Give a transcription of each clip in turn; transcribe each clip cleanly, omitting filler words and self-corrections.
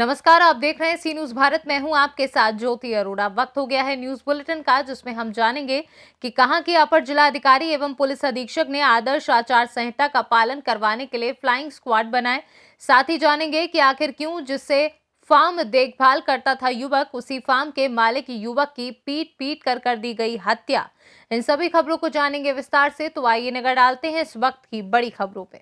नमस्कार, आप देख रहे हैं सी न्यूज भारत। मैं हूं आपके साथ ज्योति अरोड़ा। वक्त हो गया है न्यूज बुलेटिन का, जिसमें हम जानेंगे कि कहां के अपर जिलाधिकारी एवं पुलिस अधीक्षक ने आदर्श आचार संहिता का पालन करवाने के लिए फ्लाइंग स्क्वाड बनाए। साथ ही जानेंगे कि आखिर क्यों जिससे फार्म देखभाल करता था युवक, उसी फार्म के मालिक युवक की पीट पीट कर दी गई हत्या। इन सभी खबरों को जानेंगे विस्तार से, तो आइए नजर डालते हैं इस वक्त की बड़ी खबरों पे।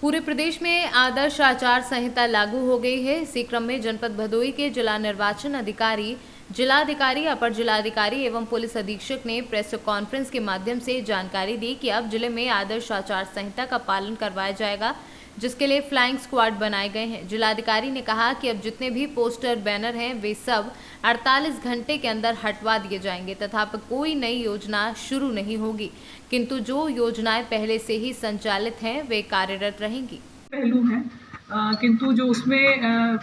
पूरे प्रदेश में आदर्श आचार संहिता लागू हो गई है। इसी क्रम में जनपद भदोई के जिला निर्वाचन अधिकारी, जिलाधिकारी, अपर जिलाधिकारी एवं पुलिस अधीक्षक ने प्रेस कॉन्फ्रेंस के माध्यम से जानकारी दी कि अब जिले में आदर्श आचार संहिता का पालन करवाया जाएगा, जिसके लिए फ्लाइंग स्क्वाड बनाए गए हैं। जिलाधिकारी ने कहा कि अब जितने भी पोस्टर बैनर हैं वे सब 48 घंटे के अंदर हटवा दिए जाएंगे तथा अब कोई नई योजना शुरू नहीं होगी, किंतु जो योजनाएं पहले से ही संचालित हैं वे कार्यरत रहेंगी। पहलू हैं, किंतु जो उसमें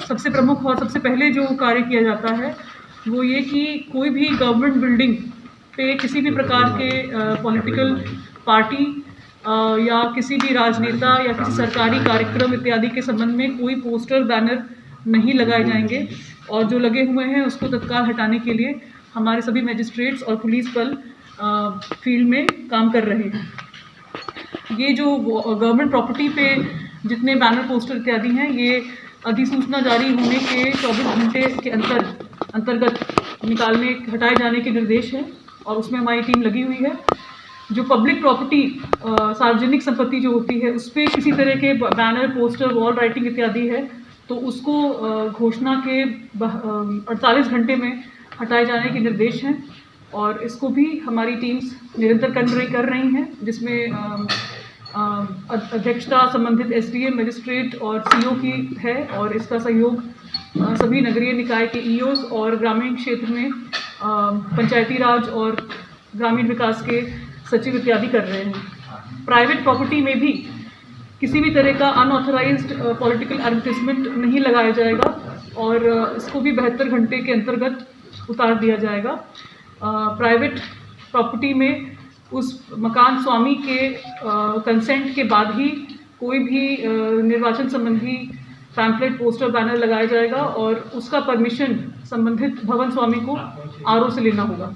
सबसे प्रमुख और सबसे पहले जो कार्य किया जाता है वो ये कि कोई भी गवर्नमेंट बिल्डिंग पे किसी भी प्रकार के पॉलिटिकल पार्टी या किसी भी राजनेता या किसी सरकारी कार्यक्रम इत्यादि के संबंध में कोई पोस्टर बैनर नहीं लगाए जाएंगे, और जो लगे हुए हैं उसको तत्काल हटाने के लिए हमारे सभी मजिस्ट्रेट्स और पुलिस बल फील्ड में काम कर रहे हैं। ये जो गवर्नमेंट प्रॉपर्टी पे जितने बैनर पोस्टर इत्यादि हैं, ये अधिसूचना जारी होने के 24 घंटे के अंतर्गत हटाए जाने के निर्देश हैं, और उसमें हमारी टीम लगी हुई है। जो पब्लिक प्रॉपर्टी, सार्वजनिक संपत्ति जो होती है, उस पर किसी तरह के बैनर, पोस्टर, वॉल राइटिंग इत्यादि है तो उसको घोषणा के 48 घंटे में हटाए जाने के निर्देश हैं, और इसको भी हमारी टीम्स निरंतर कर रही हैं, जिसमें अध्यक्षता संबंधित एसडीएम, मजिस्ट्रेट और सीओ की है, और इसका सहयोग सभी नगरीय निकाय के ईओस और ग्रामीण क्षेत्र में पंचायती राज और ग्रामीण विकास के सचिव इत्यादि कर रहे हैं। प्राइवेट प्रॉपर्टी में भी किसी भी तरह का अनऑथराइज्ड पॉलिटिकल एडवर्टाइजमेंट नहीं लगाया जाएगा, और इसको भी 72 घंटे के अंतर्गत उतार दिया जाएगा। प्राइवेट प्रॉपर्टी में उस मकान स्वामी के कंसेंट के बाद ही कोई भी निर्वाचन संबंधी पैम्फलेट, पोस्टर, बैनर लगाया जाएगा, और उसका परमिशन संबंधित भवन स्वामी को आरओ से लेना होगा।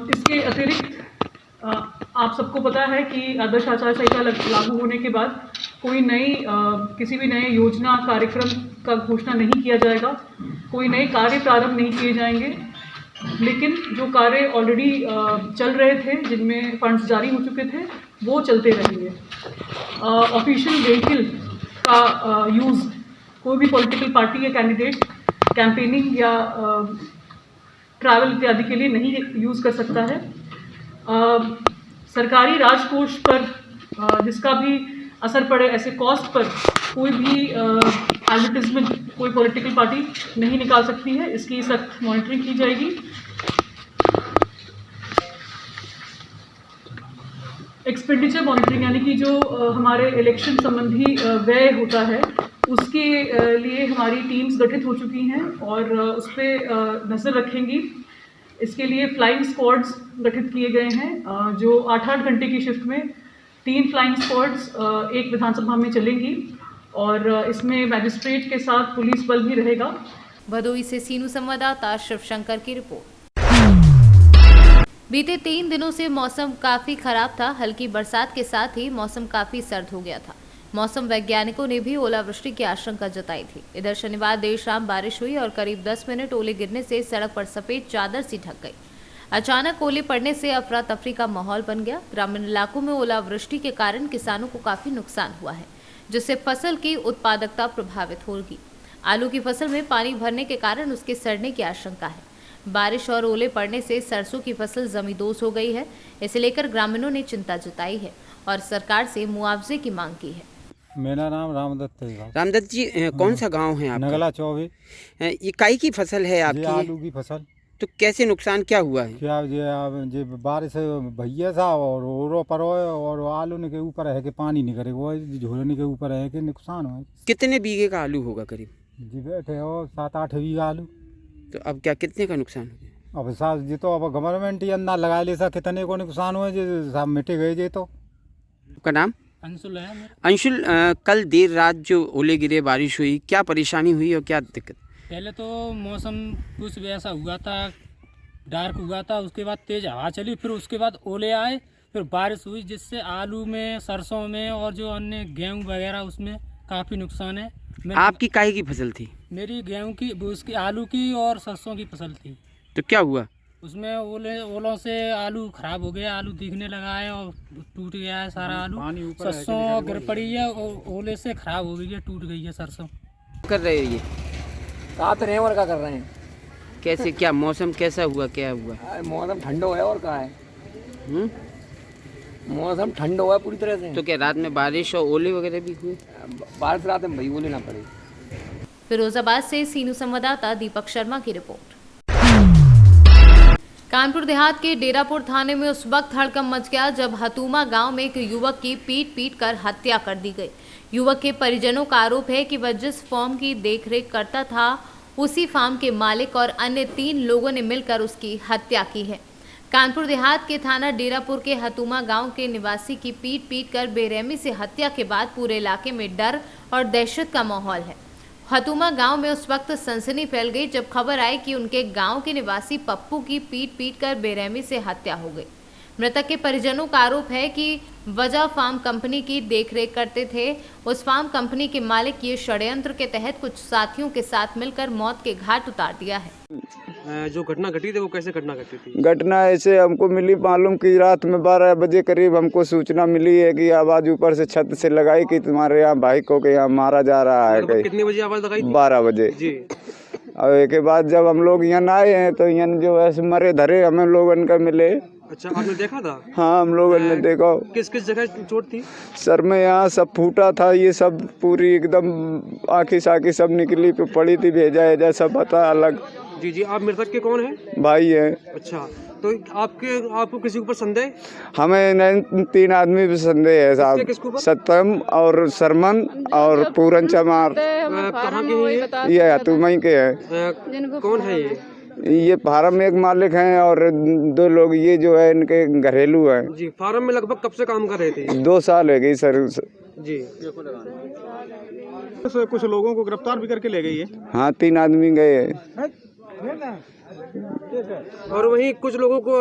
इसके अतिरिक्त आप सबको पता है कि आदर्श आचार संहिता लागू होने के बाद कोई किसी भी नए योजना, कार्यक्रम का घोषणा नहीं किया जाएगा, कोई नए कार्य प्रारंभ नहीं किए जाएंगे, लेकिन जो कार्य ऑलरेडी चल रहे थे, जिनमें फंड्स जारी हो चुके थे, वो चलते रहेंगे। ऑफिशियल व्हीकल का यूज़ कोई भी पॉलिटिकल पार्टी या कैंडिडेट कैंपेनिंग या ट्रैवल इत्यादि के लिए नहीं यूज़ कर सकता है। सरकारी राजकोष पर जिसका भी असर पड़े, ऐसे कॉस्ट पर कोई भी एडवर्टाइजमेंट कोई पॉलिटिकल पार्टी नहीं निकाल सकती है। इसकी सख्त मॉनिटरिंग की जाएगी। एक्सपेंडिचर मॉनिटरिंग, यानी कि जो हमारे इलेक्शन संबंधी व्यय होता है, उसके लिए हमारी टीम्स गठित हो चुकी हैं और उस पर नज़र रखेंगी। इसके लिए फ्लाइंग स्क्वाड्स गठित किए गए हैं, जो 8-8 घंटे की शिफ्ट में 3 फ्लाइंग स्क्वाड्स एक विधानसभा में चलेंगी, और इसमें मैजिस्ट्रेट के साथ पुलिस बल भी रहेगा। भदोई से सीनू संवाददाता शिवशंकर की रिपोर्ट। बीते 3 दिनों से मौसम काफी खराब था। हल्की बरसात के साथ ही मौसम काफी सर्द हो गया था। मौसम वैज्ञानिकों ने भी ओलावृष्टि की आशंका जताई थी। इधर शनिवार देर शाम बारिश हुई और करीब 10 मिनट ओले गिरने से सड़क पर सफेद चादर सी ढक गई। अचानक ओले पड़ने से अफरा तफरी का माहौल बन गया। ग्रामीण इलाकों में ओलावृष्टि के कारण किसानों को काफी नुकसान हुआ है, जिससे फसल की उत्पादकता प्रभावित होगी। आलू की फसल में पानी भरने के कारण उसके सड़ने की आशंका है। बारिश और ओले पड़ने से सरसों की फसल जमींदोज हो गई है। इसे लेकर ग्रामीणों ने चिंता जताई है और सरकार से मुआवजे की मांग की है। मेरा नाम रामदत्त है। रामदत्त जी, कौन सा गांव है आपका? नगला चौबे। ये काई की फसल है आपकी? आलू की फसल। तो कैसे नुकसान क्या हुआ है? क्या ये बारिश भैया था और ओरो पर और आलू के ऊपर है कि पानी नहीं करे, वो झोलने के ऊपर है कि नुकसान हुआ। कितने बीघे का आलू होगा करीब? जी बैठे हो 7-8 बीघा आलू। तो अब क्या कितने का नुकसान हो गया? अब साथ जी तो अब गवर्नमेंट ही अंदाज लगा ले सा कितने को नुकसान हुए, जो सब मिटे गए जे। तो आपका नाम? अंशुल है मेरा। अंशुल, कल देर रात जो ओले गिरे, बारिश हुई, क्या परेशानी हुई और क्या दिक्कत? पहले तो मौसम कुछ वैसा हुआ था, डार्क हुआ था, उसके बाद तेज़ हवा चली, फिर उसके बाद ओले आए, फिर बारिश हुई, जिससे आलू में, सरसों में और जो अन्य गेहूँ वगैरह उसमें काफ़ी नुकसान है। आपकी काहे की फसल थी? मेरी गेहूँ की, उसकी आलू की और सरसों की फसल थी। तो क्या हुआ? उसमें ओलों से आलू खराब हो गया, आलू दिखने लगा है और टूट गया है सारा आलू। सरसों गिर पड़ी है और ओले से खराब हो गई है, टूट गई है सरसों। कर रहे हो ये? काट रहे हैं और क्या कर रहे हैं? कैसे, क्या मौसम कैसा हुआ, क्या हुआ? मौसम ठंडा है और क्या है? मौसम ठंडा हुआ है पूरी तरह से। तो क्या रात में बारिश और ओले वगैरह भी हुए? बारिश रात में भाई ओले ना पड़े। फिरोजाबाद से सीनू संवाददाता दीपक शर्मा की रिपोर्ट। कानपुर देहात के डेरापुर थाने में उस वक्त हड़कंप मच गया जब हतूमा गांव में एक युवक की पीट कर हत्या कर दी गई। युवक के परिजनों का आरोप है कि वह जिस फार्म की देखरेख करता था उसी फार्म के मालिक और अन्य 3 लोगों ने मिलकर उसकी हत्या की है। कानपुर देहात के थाना डेरापुर के हतूमा गांव के निवासी की पीट कर बेरहमी से हत्या के बाद पूरे इलाके में डर और दहशत का माहौल है। हतूमा गांव में उस वक्त सनसनी फैल गई जब खबर आई कि उनके गांव के निवासी पप्पू की पीट कर बेरहमी से हत्या हो गई। मृतक के परिजनों का आरोप है कि वजह फार्म कंपनी की देखरेख करते थे। उस फार्म कंपनी के मालिक ये षड्यंत्र के तहत कुछ साथियों के साथ मिलकर मौत के घाट उतार दिया है। जो घटना घटी थी वो कैसे घटना घटी थी? घटना ऐसे हमको मिली, मालूम कि रात में 12 बजे करीब हमको सूचना मिली है कि आवाज ऊपर से छत से लगाई कि तुम्हारे यहाँ भाई को के यहाँ मारा जा रहा है। कितने बजे आवाज लगाई? 12 बजे जी। और एक बाद जब हम लोग यहाँ आए हैं तो यहाँ जो ऐसे मरे धरे हमें लोगन का मिले। अच्छा, आपने देखा था? हाँ, हम लोगों ने देखा। किस किस जगह चोट थी? सर में यहाँ सब फूटा था, ये सब पूरी एकदम आँखी साखी सब निकली पड़ी थी, भेजा सब पता अलग। जी जी। आप मृतक के कौन है? भाई है। अच्छा, तो आपको किसी के ऊपर संदेह? हमें 3 आदमी भी संदेह है साहब, सत्यम और सरमन और पूरन चमार। कहाँ के? ये हतूमा के है। कौन है ये फार्म में एक मालिक हैं और 2 लोग ये जो है इनके घरेलू हैं। जी। फार्म में लगभग कब से काम कर रहे थे? 2 साल हो गई सर। जी। कुछ लोगों को गिरफ्तार भी करके ले गई है। हाँ, 3 आदमी गए हैं। और वहीं कुछ लोगों को,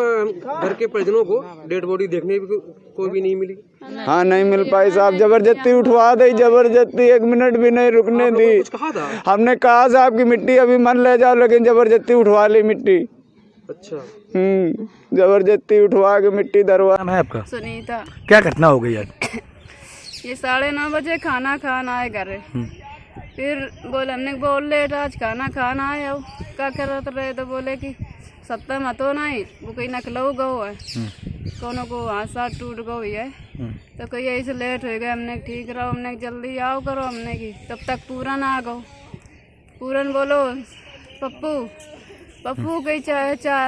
घर के परिजनों को डेड बॉडी देखने को भी नहीं मिली। हाँ, नहीं मिल पाई साहब, जबरदस्ती उठवा दी, जबरदस्ती 1 मिनट भी नहीं रुकने दी। कुछ कहा था? हमने कहा साहब की मिट्टी अभी मन ले जाओ, लेकिन जबरदस्ती उठवा ली मिट्टी। अच्छा। जबरदस्ती उठवा के मिट्टी दरवा। नाम है आपका? सुनीता। क्या घटना हो गई आज? ये 9:30 बजे खाना खाना आए घर, फिर बोले हमने बोल लेट आज खाना खाना आए हो क्या करते रहे, तो बोले कि सत्तम हतो नहीं वो कहीं नकलऊ गो है, कोनो को हाथ साथ टूट गई है, तो कोई ऐसे लेट हो गए। हमने ठीक रहो, हमने जल्दी आओ करो, हमने की तब तक पूरन आ गो। पूरन बोलो पप्पू कहीं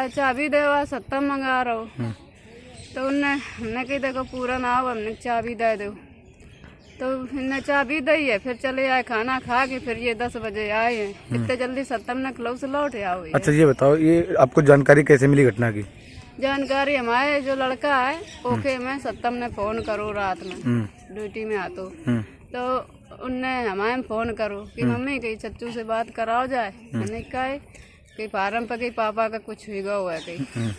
चाबी देवा, सत्तम मंगा रहो, तो उनने हमने कही देखो पूरन आओ, हमने चाबी दे दो, तो इन्हें चाबी दी है। फिर चले आए खाना खा के, फिर ये 10 बजे आए हैं। इतने जल्दी सत्तम ने क्लोज लौट आओ। अच्छा, ये बताओ, ये आपको जानकारी कैसे मिली घटना की? जानकारी हमारे जो लड़का है ओके में सत्तम ने फोन करो रात में ड्यूटी में आतो, तो उनने हमारे फोन करो कि मम्मी कहीं चच्चू से बात कराओ जाए। मैंने कहा कि फार्म पर कहीं पापा का कुछ हुआ हुआ है, कहीं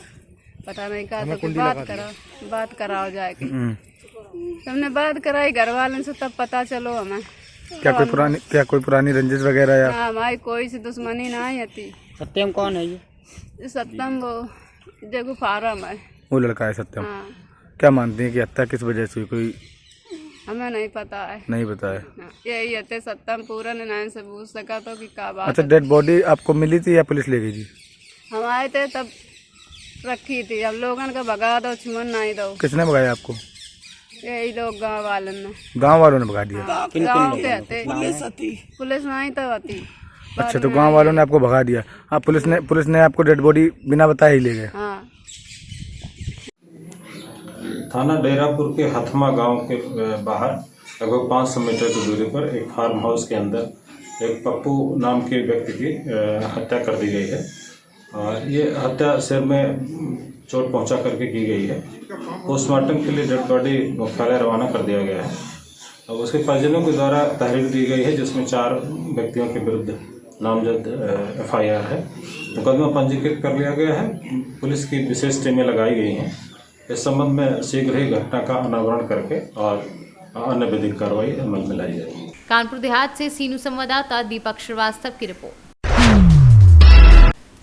पता नहीं कहा, तो बात कराओ जाए। हमने बात कराई घर वालों से, तब पता चलो हमें। क्या कोई पुरानी रंजिश वगैरह या? हमारी कोई सी दुश्मनी नहीं थी। सत्यम कौन है ये? सत्यम वो जगह फार्म है, वो लड़का है सत्यम। हाँ। क्या मानते हैं कि हत्या किस वजह से हुई? कोई हमें नहीं पता है। नहीं पता है। यही हत्या सत्यम पूरा नाम से पूछ सका तो कि क्या बात। अच्छा, डेड बॉडी आपको मिली थी या पुलिस ले गई थी? हम आए थे तब रखी थी, हम लोगों का भगा दो, छुमन नहीं दो। किसने भगाया आपको? यही लोग गाँव वालों ने। गाँव वालों ने भगा दिया? गाँव के हते, पुलिस नहीं तो आती। अच्छा, तो गाँव वालों ने आपको भगा दिया। हाँ, पुलिस ने आपको डेड बॉडी बिना बताए ही ले गए? हाँ। थाना डेरापुर के हथमा गांव के बाहर लगभग 500 मीटर की दूरी पर एक फार्म हाउस के अंदर एक पप्पू नाम के व्यक्ति की हत्या कर दी गई है। ये हत्या सिर में चोट पहुंचा करके की गई है। पोस्टमार्टम के लिए डेड बॉडी मुख्यालय रवाना कर दिया गया है। अब उसके परिजनों के द्वारा तहरीर दी गई है जिसमें 4 व्यक्तियों के विरुद्ध नामजद FIR है। मुकदमा पंजीकृत कर लिया गया है। पुलिस की विशेष टीमें लगाई गई हैं। इस संबंध में शीघ्र ही घटना का अनावरण करके और अन्य विधिक कार्रवाई अमल में लाई जाएगी। कानपुर देहात से सीनू संवाददाता दीपक श्रीवास्तव की रिपोर्ट।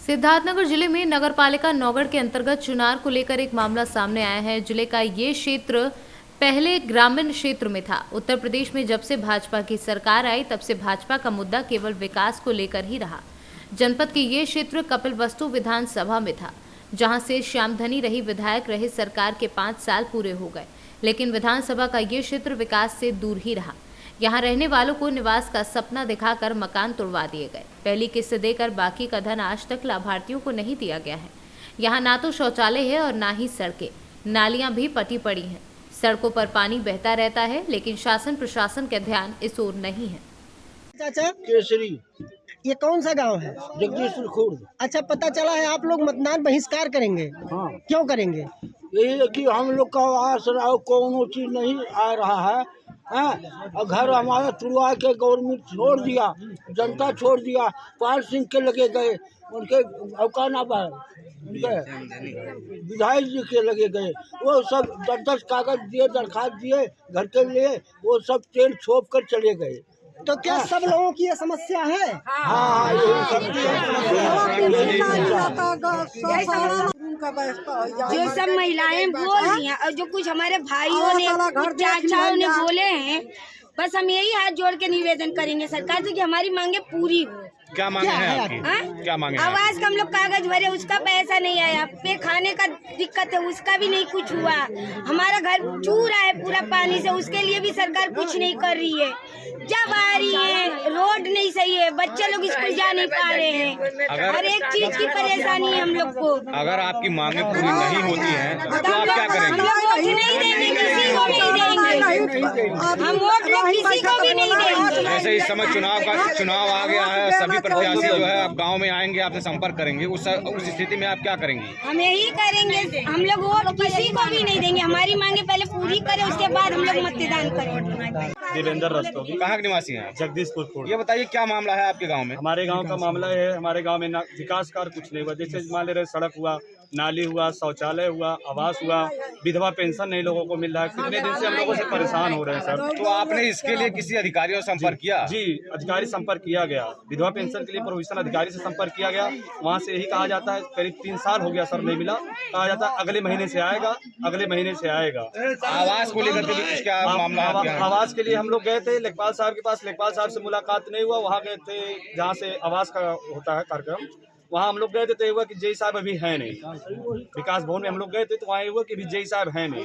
सिद्धार्थनगर जिले में नगरपालिका नौगढ़ के अंतर्गत चुनार को लेकर एक मामला सामने आया है। जिले का ये क्षेत्र पहले ग्रामीण क्षेत्र में था। उत्तर प्रदेश में जब से भाजपा की सरकार आई तब से भाजपा का मुद्दा केवल विकास को लेकर ही रहा। जनपद के ये क्षेत्र कपिलवस्तु विधानसभा में था, जहां से श्यामधनी रही विधायक रहे सरकार के 5 साल पूरे हो गए, लेकिन विधानसभा का ये क्षेत्र विकास से दूर ही रहा। यहाँ रहने वालों को निवास का सपना दिखाकर मकान तोड़वा दिए गए। पहली किस्त देकर बाकी का धन आज तक लाभार्थियों को नहीं दिया गया है। यहाँ ना तो शौचालय है और ना ही सड़कें, नालियां भी पटी पड़ी हैं। सड़कों पर पानी बहता रहता है, लेकिन शासन प्रशासन का ध्यान इस ओर नहीं है। चाचा केसरी, ये कौन सा गांव है? जगदीशपुर खुर्द। अच्छा, पता चला है आप लोग मतदान बहिष्कार करेंगे। हाँ, क्यों करेंगे? यही है कि हम लोग का आसरा कोनो चीज नहीं आ रहा है। और घर हमारा तुड़वा के गवर्नमेंट छोड़ दिया, जनता छोड़ दिया। पाल सिंह के लगे गए, उनके अवकाना पर उनके विधायक जी के लगे गए। वो सब 10-10 कागज दिए, दरखास्त दिए घर के लिए, वो सब तेल छोप कर चले गए। तो क्या सब लोगों की ये समस्या है? हाँ, जो सब महिलाएं बोल रही हैं और जो कुछ हमारे भाइयों ने, चाचाओं ने बोले हैं, बस हम यही हाथ जोड़ के निवेदन करेंगे सरकार से कि हमारी मांगे पूरी हो। क्या मांगे हैं आपकी? क्या मांगे? आवास का हम लोग कागज भरे, उसका पैसा नहीं आया। पे खाने का दिक्कत है, उसका भी नहीं कुछ हुआ। हमारा घर चू रहा है पूरा पानी से, उसके लिए भी सरकार कुछ नहीं कर रही है। जब आ रही है, रोड नहीं सही है, बच्चे लोग स्कूल जा नहीं पा रहे हैं। हर एक चीज की परेशानी है हम लोग को। अगर आपकी मांगे पूरी नहीं होती हैं तो आप क्या करेंगे? हम लोग वोट नहीं देंगे, किसी को नहीं देंगे। हम वोट किसी को भी नहीं देंगे। जैसे इस समय चुनाव आ गया है, सभी प्रत्याशी जो है आप गांव में आएंगे, आपसे संपर्क करेंगे, उस स्थिति में आप क्या करेंगे? हम यही करेंगे, हम लोग वोट किसी को भी नहीं देंगे। हमारी मांगे पहले पूरी करें, उसके बाद हम लोग मतदान करें। देवेंद्र रस्तोगी। कहाँ के निवासी हैं? जगदीशपुर। ये बताइए क्या मामला है आपके गाँव में? हमारे गांव का मामला है, हमारे गांव में विकास कार्य कुछ नहीं हुआ। जैसे मान ले रहे, सड़क हुआ, नाली हुआ, शौचालय हुआ, आवास हुआ, विधवा पेंशन नहीं लोगों को मिल रहा है। कितने दिन से हम लोगों से परेशान हो रहे हैं सर। तो आपने इसके लिए किसी अधिकारियों से संपर्क किया? जी, अधिकारी संपर्क किया गया। विधवा पेंशन के लिए प्रोविजनल अधिकारी से संपर्क किया गया। वहाँ से यही कहा जाता है, करीब 3 साल हो गया सर, नहीं मिला। कहा जाता है अगले महीने से आएगा, अगले महीने से आएगा। आवास को लेकर के क्या मामला? आवास के लिए हम लोग गए थे लेखपाल साहब के पास, लेखपाल साहब से मुलाकात नहीं हुआ। वहाँ गए थे जहाँ से आवास का होता है कार्यक्रम, वहाँ हम लोग गए थे तो हुआ कि जय साहब अभी है नहीं। विकास भवन में हम लोग गए थे तो वहाँ हुआ कि अभी जय साहब है नहीं,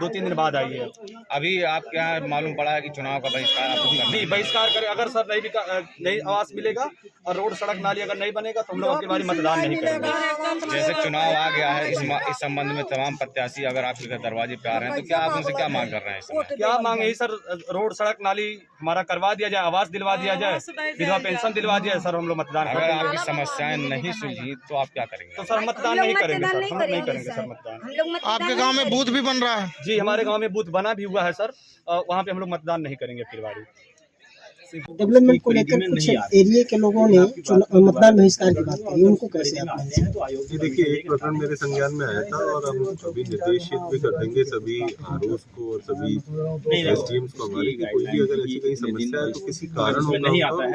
2-3 दिन बाद आई है। अभी आप क्या मालूम पड़ा है कि चुनाव का बहिष्कार नहीं, बहिष्कार करें। अगर सर नहीं आवास मिलेगा और रोड सड़क नाली अगर नहीं बनेगा तो हम लोग आपकी बारी मतदान नहीं करेंगे। जैसे चुनाव आ गया है, इस संबंध में तमाम प्रत्याशी अगर आपके घर दरवाजे पे आ रहे हैं तो क्या आप उनसे क्या मांग कर रहे हैं? क्या मांग है सर? रोड सड़क नाली हमारा करवा दिया जाए, आवास दिलवा दिया जाए, विधवा पेंशन दिलवा दिया सर, हम लोग मतदान। अगर आपकी समस्याएं नहीं सुलझी तो आप क्या करेंगे? तो सर मतदान नहीं करेंगे सर, हम लोग नहीं करेंगे सर मतदान। आपके गाँव में बूथ भी बन रहा है? जी, हमारे गांव में बूथ बना भी हुआ है सर। वहाँ पे हम लोग मतदान नहीं करेंगे फिर बारी। डेवलपमेंट को लेकर कुछ एरिया के लोगों ने मतदान बहिष्कार की बात करी, उनको कैसे आप? देखिए, एक प्रकरण मेरे संज्ञान में आया था और हम अभी निर्देशित भी कर देंगे सभी आरओस को और सभी एसडीएम्स को हमारे कि कोई भी अगर ऐसी कहीं समस्या है तो किसी कारण होगा,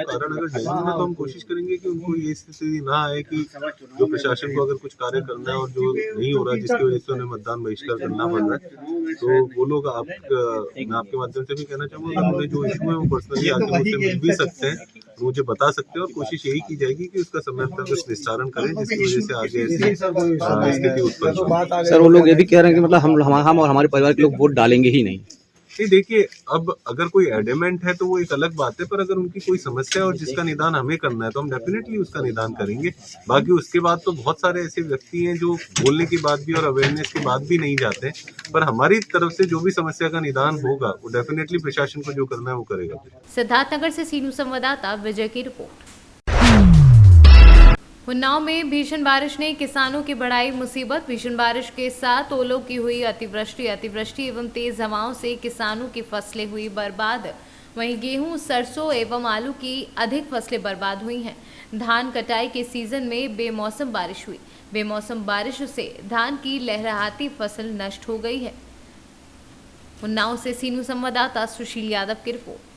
कारण अगर जेन्युइन है तो हम कोशिश करेंगे कि उनको ये स्थिति ना आए कि जो प्रशासन को अगर कुछ कार्य करना है और जो नहीं हो रहा है जिसकी वजह से उन्हें मतदान बहिष्कार करना पड़ रहा है, तो वो लोग मैं आपके माध्यम से भी कहना चाहूँगा अगर उन्हें जो इशू है वो पर्सनली आके मुझसे मिल भी सकते हैं, मुझे बता सकते हैं और कोशिश यही की जाएगी कि उसका समय तक निस्तारण करें जिसकी वजह से आगे ऐसी स्थिति उत्पन्न हो। सर वो लोग ये भी कह रहे हैं कि मतलब हम और हमारे परिवार के लोग वोट डालेंगे ही नहीं। देखिए, अब अगर कोई एडेमेंट है तो वो एक अलग बात है, पर अगर उनकी कोई समस्या है और जिसका निदान हमें करना है तो हम डेफिनेटली उसका निदान करेंगे। बाकी उसके बाद तो बहुत सारे ऐसे व्यक्ति हैं जो बोलने के बाद भी और अवेयरनेस के बाद भी नहीं जाते, पर हमारी तरफ से जो भी समस्या का निदान होगा वो डेफिनेटली प्रशासन को जो करना है वो करेगा। सिद्धार्थनगर से सीनू संवाददाता विजय की रिपोर्ट। उन्नाव में भीषण बारिश ने किसानों की बढ़ाई मुसीबत। भीषण बारिश के साथ ओलों की हुई अतिवृष्टि एवं तेज हवाओं से किसानों की फसलें हुई बर्बाद। वहीं गेहूं, सरसों एवं आलू की अधिक फसलें बर्बाद हुई हैं। धान कटाई के सीजन में बेमौसम बारिश हुई। बेमौसम बारिश से धान की लहराती फसल नष्ट हो गई है। उन्नाव से सीनू संवाददाता सुशील यादव की रिपोर्ट।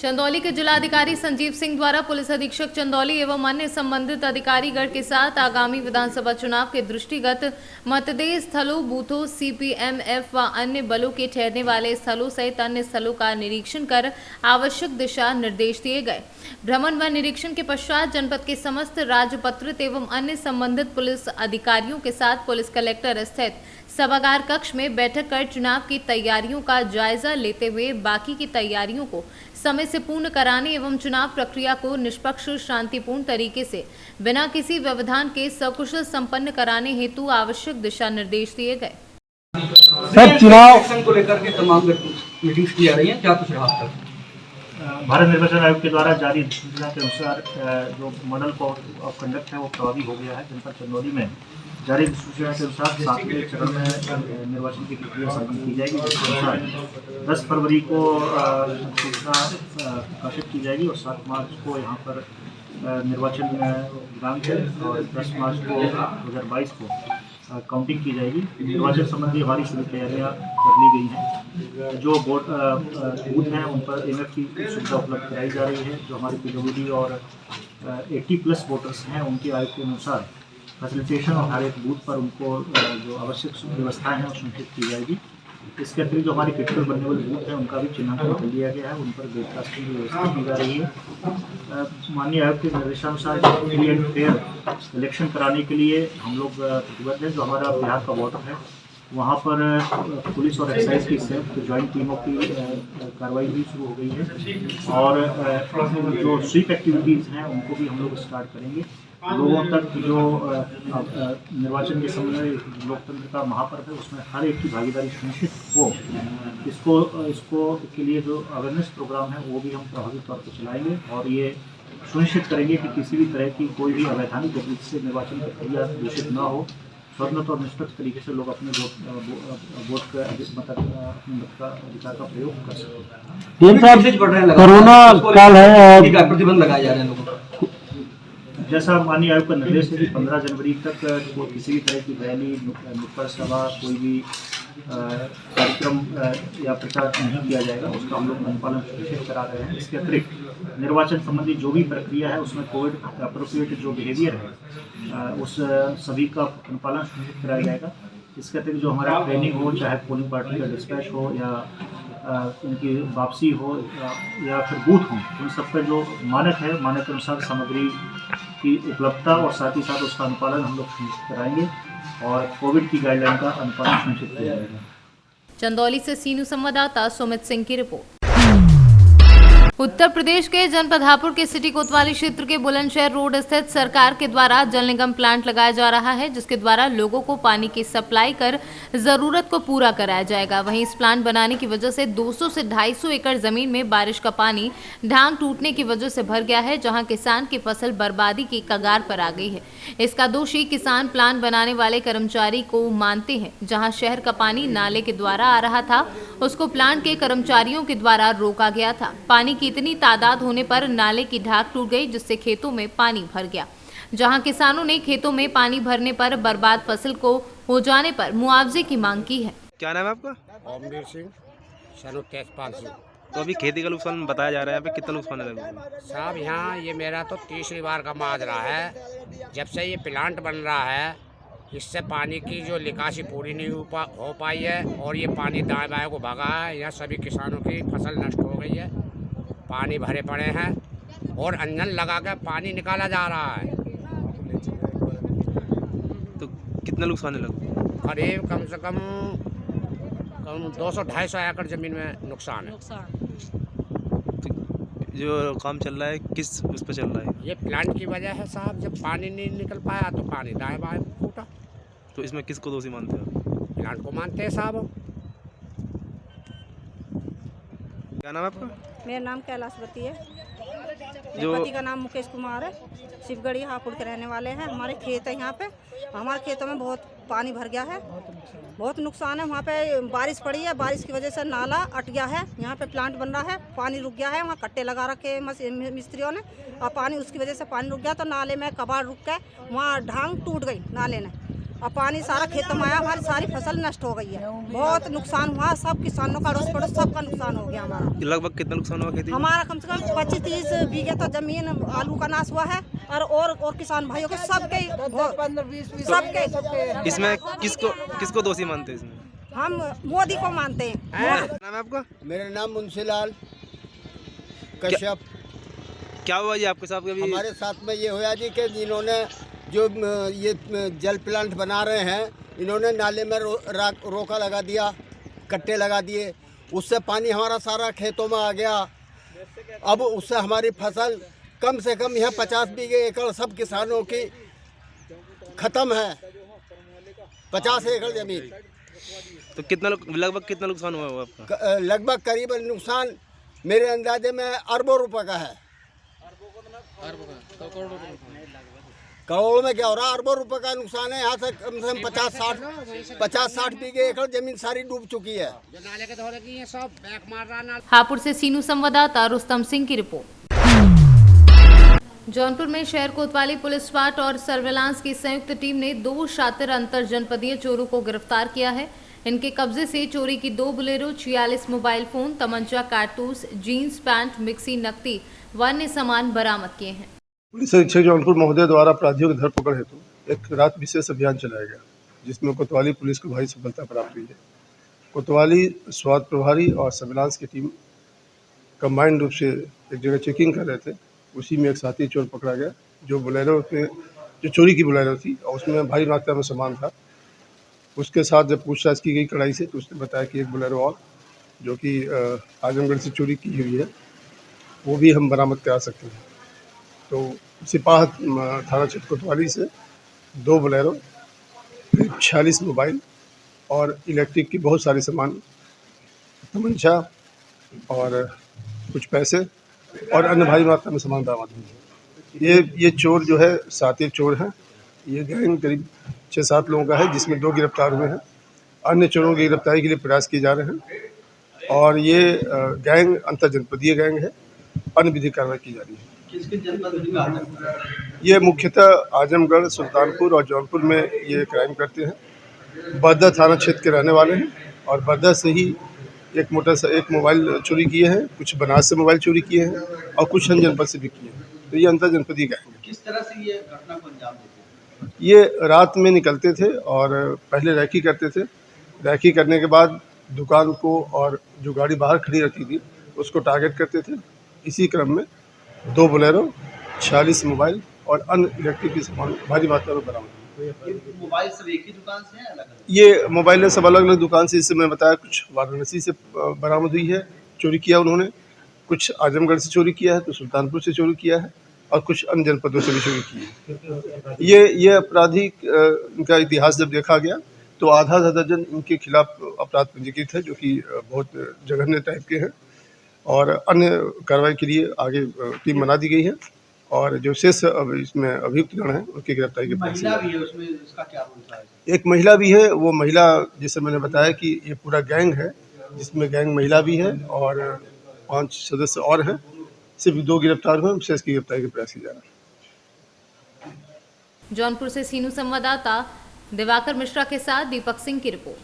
चंदौली के जिलाधिकारी संजीव सिंह द्वारा पुलिस अधीक्षक चंदौली एवं अन्य संबंधित अधिकारीगण के साथ आगामी विधानसभा चुनाव के दृष्टिगत मतदेय स्थलों, बूथों, सीपीएमएफ व अन्य बलों के ठहरने वाले स्थलों सहित अन्य स्थलों का निरीक्षण कर आवश्यक दिशा निर्देश दिए गए। भ्रमण व निरीक्षण के पश्चात जनपद के समस्त राजपत्रित एवं अन्य संबंधित पुलिस अधिकारियों के साथ पुलिस कलेक्टर स्थित सभागार कक्ष में बैठक कर चुनाव की तैयारियों का जायजा लेते हुए बाकी की तैयारियों को समय से पूर्ण कराने एवं चुनाव प्रक्रिया को निष्पक्ष, शांतिपूर्ण तरीके से बिना किसी व्यवधान के सकुशल संपन्न कराने हेतु आवश्यक दिशा निर्देश दिए गए। सर, चुनाव को लेकर के तमाम मीटिंग्स की जा रही हैं, क्या कुछ रहा तक? भारत निर्वाचन आयोग के द्वारा जारी सूचना के अनुसार जो मॉडल कोड ऑफ कंडक्ट है वो प्रभावी हो गया है। जनपद चंदौली में जारी सूचना के अनुसार 7वें चरण में निर्वाचन की प्रक्रिया संपन्न की जाएगी, जिसके अनुसार 10 फरवरी को सूचना प्रकाशित की जाएगी और 7 मार्च को यहाँ पर निर्वाचन दिनांक है और 10 मार्च को 2022 को काउंटिंग की जाएगी। निर्वाचन संबंधी हमारी सभी तैयारियाँ कर ली गई हैं। जो बूथ हैं उन पर MF की सुविधा उपलब्ध कराई जा रही है। जो हमारे PWD और 80+ वोटर्स हैं उनके आयोग के अनुसार फैसिलिटेशन और हर एक बूथ पर उनको जो आवश्यक व्यवस्थाएं हैं सुनिश्चित की जाएगी। इसके अतिरिक्त जो हमारी क्रिटिकल बनने वाले बूथ हैं उनका भी चिन्हांकन कर लिया गया है, उन पर ब्रॉडकास्टिंग की व्यवस्था की जा रही है। माननीय आयोग के निर्देशानुसार फ्री एंड फेयर इलेक्शन कराने के लिए हम लोग प्रतिबद्ध हैं। जो हमारा बिहार का बॉर्डर है वहाँ पर पुलिस और एक्साइज की संयुक्त ज्वाइंट टीमों की कार्रवाई भी शुरू हो गई है और जो स्वीप एक्टिविटीज़ हैं उनको भी हम लोग स्टार्ट करेंगे। लोगों तक जो निर्वाचन के समय लोकतंत्र का महापर्व है उसमें हर एक की भागीदारी सुनिश्चित हो, इसको के लिए जो अवेयरनेस प्रोग्राम है वो भी हम प्रभावी तौर पर चलाएंगे और ये सुनिश्चित करेंगे कि किसी भी तरह की कोई भी अवैधानिक गतिविधि से निर्वाचन प्रक्रिया दूषित न हो। स्वतंत्र और निष्पक्ष तरीके से लोग अपने वोट का अधिकार का प्रयोग कर सकते हैं। कोरोना काल है और प्रतिबंध लगाए जा रहे हैं लोगों पर। जैसा माननीय आयोग का निर्देश है कि 15 जनवरी तक किसी भी तरह की रैली, नुक्कड़ सभा, कोई भी कार्यक्रम या प्रचार नहीं किया जाएगा, उसका हम लोग अनुपालन सुनिश्चित करा रहे हैं। इसके अतिरिक्त निर्वाचन संबंधी जो भी प्रक्रिया है उसमें कोविड अप्रोप्रिएट जो बिहेवियर है उस सभी का अनुपालन सुनिश्चित कराया जाएगा। इसके अतिरिक्त जो हमारा ट्रेनिंग हो, चाहे पोलिंग पार्टी का डिस्पैच हो या उनकी वापसी हो या फिर बूथ हो, उन सब पर जो मानक है, मानक के अनुसार सामग्री की उपलब्धता और साथ ही साथ उसका अनुपालन हम लोग सुनिश्चित कराएंगे और कोविड की गाइडलाइन का अनुपालन सुनिश्चित किया जाएगा। चंदौली से सीनू संवाददाता सुमित सिंह की रिपोर्ट। उत्तर प्रदेश के जनपद हापुड़ के सिटी कोतवाली क्षेत्र के बुलंदशहर रोड स्थित सरकार के द्वारा जल निगम प्लांट लगाया जा रहा है, जिसके द्वारा लोगों को पानी की सप्लाई कर जरूरत को पूरा कराया जाएगा। वहीं इस प्लांट बनाने की वजह से 200 से 250 एकड़ जमीन में बारिश का पानी ढांग टूटने की वजह से भर गया है, जहां किसान की फसल बर्बादी की कगार पर आ गई है। इसका दोषी किसान प्लांट बनाने वाले कर्मचारी को मानते हैं। जहाँ शहर का पानी नाले के द्वारा आ रहा था, उसको प्लांट के कर्मचारियों के द्वारा रोका गया था। पानी की इतनी तादाद होने पर नाले की ढाक टूट गई, जिससे खेतों में पानी भर गया। जहां किसानों ने खेतों में पानी भरने पर बर्बाद फसल को हो जाने पर मुआवजे की मांग की है। क्या नाम है आपका? ओमवीर सिंह, सनु तेजपाल सिंह। तो अभी खेती का नुकसान बताया जा रहा है, यहाँ पे कितना नुकसान है? साहब यहाँ ये मेरा तो तीसरी बार का माजरा है। जब से ये प्लांट बन रहा है, इससे पानी की जो निकासी पूरी नहीं हो पाई है और ये पानी दाएं बाएं को भगा है। यहाँ सभी किसानों की फसल नष्ट हो गई है, पानी भरे पड़े हैं और इंजन लगा कर पानी निकाला जा रहा है। तो कितना नुकसान है? करीब कम से कम 200-250 एकड़ जमीन में नुकसान है। जो काम चल रहा है किस उस पर चल रहा है? ये प्लांट की वजह है साहब। जब पानी नहीं निकल पाया तो पानी दाएं बाएं फूटा। तो इसमें किसको दोषी मानते हो? प्लांट को मानते हैं साहब। क्या नाम है आपका? मेरा नाम कैलाशवती है। जो पति का नाम मुकेश कुमार है। शिवगढ़ी हापुड़ के रहने वाले हैं। हमारे खेत है यहाँ पे, हमारे खेतों में बहुत पानी भर गया है, बहुत नुकसान है। वहाँ पे बारिश पड़ी है, बारिश की वजह से नाला अट गया है, यहाँ पे प्लांट बन रहा है, पानी रुक गया है। वहाँ कट्टे लगा रखे मिस्त्रियों ने और पानी उसकी वजह से पानी रुक गया, तो नाले में कबाड़ रुक गए, वहाँ ढांग टूट गई नाले ने और पानी सारा खेतों में आया, हमारी सारी फसल नष्ट हो गई है। बहुत नुकसान हुआ, सब किसानों का, अड़ोस पड़ोस सबका नुकसान हो गया हमारा। लगभग कितना नुकसान हुआ खेती? हमारा कम से कम 25-30 बीघे तो जमीन आलू का नाश हुआ है और किसान भाइयों के सबके। इसमें किसको दोषी मानते हैं? इसमें हम मोदी को मानते हैं। नाम है आपका? मेरा नाम मुंशीलाल कश्यप। क्या हुआ जी आपके साथ? कभी हमारे साथ में ये होया जी कि जिन्होंने जो ये जल प्लांट बना रहे हैं, इन्होंने नाले में रोका लगा दिया, कट्टे लगा दिए, उससे पानी हमारा सारा खेतों में आ गया। अब उससे हमारी फसल कम से कम यहाँ 50 बीघे एकड़ सब किसानों की ख़त्म है, 50 एकड़ ज़मीन। तो लगभग कितना नुकसान हुआ आपका? लगभग करीबन नुकसान मेरे अंदाजे में अरबों रुपए का है। करोड़ों में क्या हो रहा है, अरबों रुपए का नुकसान है। यहाँ से कम से कम 50-60 बीघे एकड़ जमीन सारी डूब चुकी है। हापुड़ से सीनू संवाददाता रुस्तम सिंह की रिपोर्ट। जौनपुर में शहर कोतवाली पुलिस स्क्वाड और सर्विलांस की संयुक्त टीम ने 2 शातिर अंतर जनपदीय चोरों को गिरफ्तार किया है। इनके कब्जे से चोरी की 2 बोलेरो, 46 मोबाइल फोन, तमंचा, कारतूस, जीन्स पैंट, मिक्सी, नकदी व अन्य सामान बरामद किए हैं। पुलिस अधीक्षक जौनपुर महोदय द्वारा अपराधियों की धरपकड़ हेतु एक रात विशेष अभियान चलाया गया, जिसमें कोतवाली पुलिस को भारी सफलता प्राप्त हुई है। कोतवाली स्वाद प्रभारी और सर्विलांस की टीम कंबाइंड रूप से एक जगह चेकिंग कर रहे थे, उसी में एक साथी चोर पकड़ा गया। जो बोलेरो में जो चोरी की बोलेरो थी और उसमें भारी मात्रा में सामान था। उसके साथ जब पूछताछ की गई कड़ाई से, तो उसने बताया कि एक बोलेरो और जो कि आजमगढ़ से चोरी की हुई है, वो भी हम बरामद करा सकते हैं। तो सिपाह थाना क्षेत्र कोतवाली से 2 बोलेरो, 46 मोबाइल और इलेक्ट्रिक की बहुत सारे सामान, तमंचा और कुछ पैसे और अन्य भारी मात्रा में सामान बरामद हुए। ये चोर जो है साथी चोर हैं। ये गैंग करीब 6-7 लोगों का है, जिसमें 2 गिरफ्तार हुए हैं। अन्य चोरों की गिरफ्तारी के लिए प्रयास किए जा रहे हैं और ये गैंग अंतर जनपदीय गैंग है। अन्य विधिक कार्रवाई की जा रही है। किसके जनपद में आता है? ये मुख्यतः आजमगढ़, सुल्तानपुर और जौनपुर में ये क्राइम करते हैं। बरदा थाना क्षेत्र के रहने वाले हैं और बरदा से ही एक मोबाइल चोरी किए हैं, कुछ बनारस से मोबाइल चोरी किए हैं और कुछ अन्य जनपद से भी किए हैं। तो ये अंतर जनपदीय गैंग है। किस तरह से ये घटना को अंजाम देते हैं? ये रात में निकलते थे और पहले रैकी करते थे। रैकी करने के बाद दुकान को और जो गाड़ी बाहर खड़ी रहती थी उसको टारगेट करते थे। इसी क्रम में 2 बोलेरो, 46 मोबाइल और अन्य इलेक्ट्रिक की सामान भारी मात्रा में बरामद। मोबाइल सब एक ही दुकान से है अलग? ये मोबाइलें सब अलग अलग दुकान से, इससे मैं बताया, कुछ वाराणसी से बरामद हुई है, चोरी किया उन्होंने, कुछ आजमगढ़ से चोरी किया है, तो सुल्तानपुर से चोरी किया है और कुछ अन्य जनपदों से भी चोरी की है। ये अपराधी इनका इतिहास जब देखा गया तो आधा दर्जन इनके खिलाफ अपराध पंजीकृत है, जो कि बहुत जघन्य टाइप के हैं और अन्य कार्रवाई के लिए आगे टीम बना दी गई है और जो शेष इसमें अभियुक्त गण हैं उनकी गिरफ्तारी के प्रयास महिला भी है उसमें, इसका क्या भूमिका है? एक महिला भी है। वो महिला, जैसे मैंने बताया कि ये पूरा गैंग है, जिसमें गैंग महिला भी है और 5 सदस्य और हैं। सिर्फ 2 गिरफ्तार हुए, शेष की गिरफ्तारी के प्रयास किया जा रहा है। जौनपुर से सीनू संवाददाता दिवाकर मिश्रा के साथ दीपक सिंह की रिपोर्ट।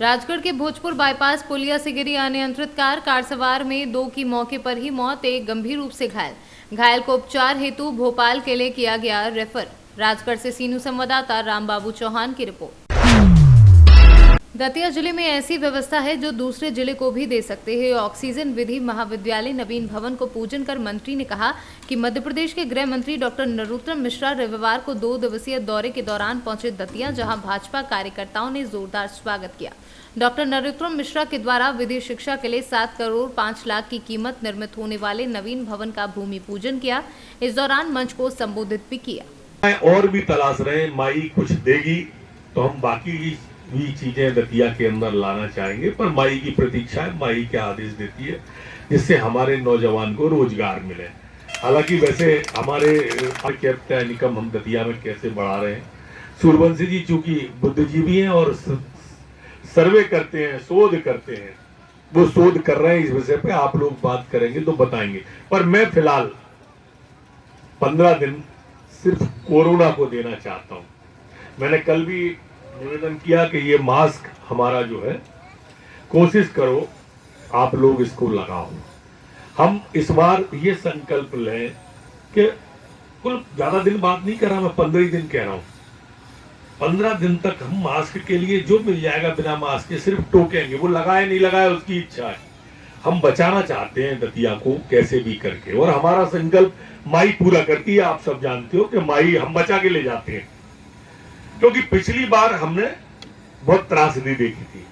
राजगढ़ के भोजपुर बाईपास पुलिया से गिरी अनियंत्रित कार सवार में 2 की मौके पर ही मौत, एक गंभीर रूप से घायल को उपचार हेतु भोपाल के लिए किया गया रेफर। राजगढ़ से सीनू संवाददाता रामबाबू चौहान की रिपोर्ट। दतिया जिले में ऐसी व्यवस्था है जो दूसरे जिले को भी दे सकते हैं। ऑक्सीजन विधि महाविद्यालय नवीन भवन को पूजन कर मंत्री ने कहा कि मध्य प्रदेश के गृह मंत्री डॉक्टर नरोत्तम मिश्रा रविवार को 2 दिवसीय दौरे के दौरान पहुंचे दतिया, जहां भाजपा कार्यकर्ताओं ने जोरदार स्वागत किया। डॉक्टर नरोत्तम मिश्रा के द्वारा विधि शिक्षा के लिए 7 करोड़ 5 लाख की कीमत निर्मित होने वाले नवीन भवन का भूमि पूजन किया। इस दौरान मंच को संबोधित भी किया। और भी तलाश रहे, माई कुछ देगी तो हम बाकी भी चीजें दतिया के अंदर लाना चाहेंगे, पर माई की प्रतीक्षा है, माई के आदेश देती है, जिससे हमारे नौजवान को रोजगार मिले। हालांकि वैसे हमारे क्या निकम हम दतिया में कैसे बढ़ा रहे हैं। सूर्यवंशी जी चूंकि बुद्धिजीवी हैं और सर्वे करते हैं, शोध करते हैं, वो शोध कर रहे हैं इस विषय पे। आप लोग बात करेंगे तो बताएंगे, पर मैं फिलहाल 15 दिन सिर्फ कोरोना को देना चाहता हूं। मैंने कल भी निवेदन किया कि ये मास्क हमारा जो है, कोशिश करो आप लोग इसको लगाओ। हम इस बार ये संकल्प लें कि कुल ज्यादा दिन बात नहीं कर रहा, मैं 15 दिन कह रहा हूं। 15 दिन तक हम मास्क के लिए जो मिल जाएगा बिना मास्क के सिर्फ टोकेंगे, वो लगाए नहीं लगाए उसकी इच्छा है। हम बचाना चाहते हैं दतिया को कैसे भी करके, और हमारा संकल्प माई पूरा करती है। आप सब जानते हो कि माई हम बचा के ले जाते हैं, क्योंकि पिछली बार हमने बहुत त्रासदी देखी थी,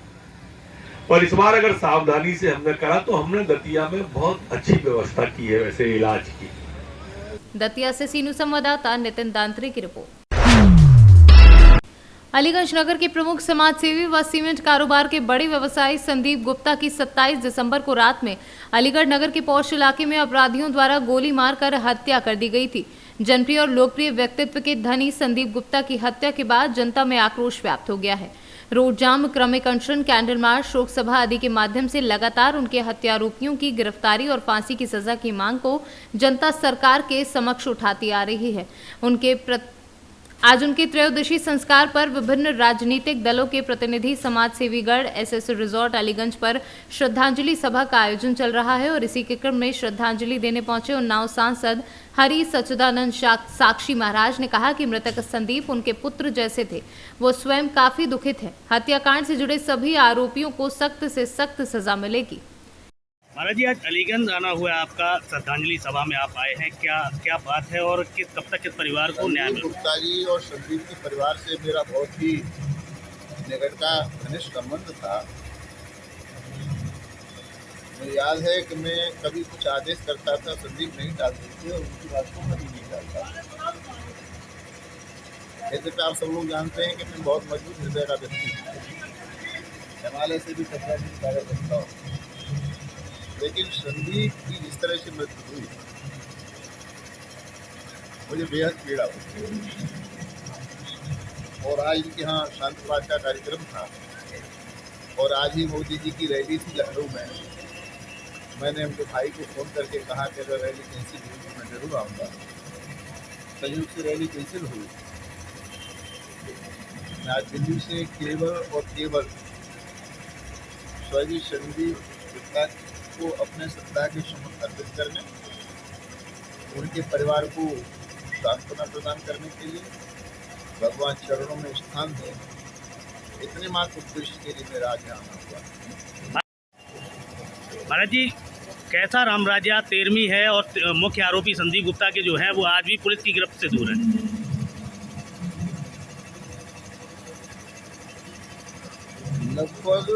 पर इस बार अगर सावधानी से हमने करा तो हमने दतिया में बहुत अच्छी व्यवस्था की है वैसे इलाज की। दतिया से सीनू संवाददाता नितिन दांतरे की रिपोर्ट। अलीगंज नगर के प्रमुख समाजसेवी व सीमेंट कारोबार के बड़े व्यवसायी संदीप गुप्ता की 27 दिसंबर को रात में अलीगढ़ नगर के पौष इलाके में अपराधियों द्वारा गोली मारकर हत्या कर दी गई थी। जनप्रिय और लोकप्रिय व्यक्तित्व के धनी संदीप गुप्ता की हत्या के बाद जनता में आक्रोश व्याप्त हो गया है। रोड जाम, क्रमिक अनशन, कैंडल मार्च, शोक सभा आदि के माध्यम से लगातार उनके हत्यारोपियों की गिरफ्तारी और फांसी की सजा की मांग को जनता सरकार के समक्ष उठाती आ रही है। आज उनके त्रयोदशी संस्कार पर विभिन्न राजनीतिक दलों के प्रतिनिधि समाजसेवीगढ़ एसएस रिजॉर्ट अलीगंज पर श्रद्धांजलि सभा का आयोजन चल रहा है और इसी के क्रम में श्रद्धांजलि देने पहुंचे उन्नाव सांसद हरि सच्चिदानंद साक्षी महाराज ने कहा कि मृतक संदीप उनके पुत्र जैसे थे। वो स्वयं काफी दुखित है। हत्याकांड से जुड़े सभी आरोपियों को सख्त से सख्त सजा मिलेगी। महाराज जी, आज अलीगंज आना हुआ है आपका, श्रद्धांजलि सभा में आप आए हैं, क्या बात है और कब तक किस परिवार को न्याय मिलेगा? गुप्ता जी और संदीप के परिवार से मेरा बहुत ही निकट का घनिष्ठ संबंध था। मुझे याद है कि मैं कभी कुछ आदेश करता था, संदीप नहीं डालते थे और उनकी बात को कभी नहीं डालता। ऐसे तो आप सब लोग जानते हैं कि मैं बहुत मजबूत हृदय का व्यक्ति हूँ, हिमालय से भी कचरा नहीं निकाला सकता हूँ, लेकिन संदीप की जिस तरह से मृत्यु हुई मुझे बेहद पीड़ा हुई। और आज इनके यहाँ शांति पाठ का कार्यक्रम था और आज ही मोदी जी की रैली थी लखनऊ में। मैंने उनके भाई को फ़ोन करके कहा कि अगर रैली कैंसिल हुई तो मैं जरूर आऊँगा। संयुक्त से रैली कैंसिल हुई। मैं आज दिल्ली से केवल और केवल स्वर्गीय संदीप गुप्ता को अपने श्रद्धा के समर्थ अर्पित करने, उनके परिवार को सांत्वना प्रदान करने के लिए भगवान चरणों में स्थान दें, इतने मात्र उद्देश्य के लिए मेरा आज आना हुआ। महाराज जी, कैसा रामराज्या 13वीं है और मुख्य आरोपी संदीप गुप्ता के जो है वो आज भी पुलिस की गिरफ्त से दूर है। लगभग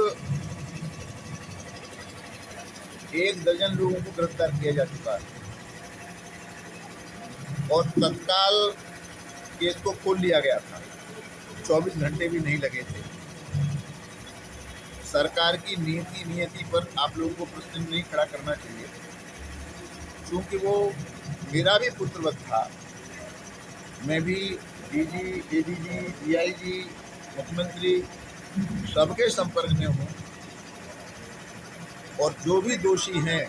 1 दर्जन लोगों को गिरफ्तार किया जा चुका है और तत्काल केस को खोल लिया गया था। 24 घंटे भी नहीं लगे थे। सरकार की नीति पर आप लोगों को प्रश्न नहीं खड़ा करना चाहिए, क्योंकि वो मेरा भी पुत्रवत था। मैं भी डीजी, एडीजी, डीआईजी, मुख्यमंत्री सबके संपर्क में हूँ और जो भी दोषी हैं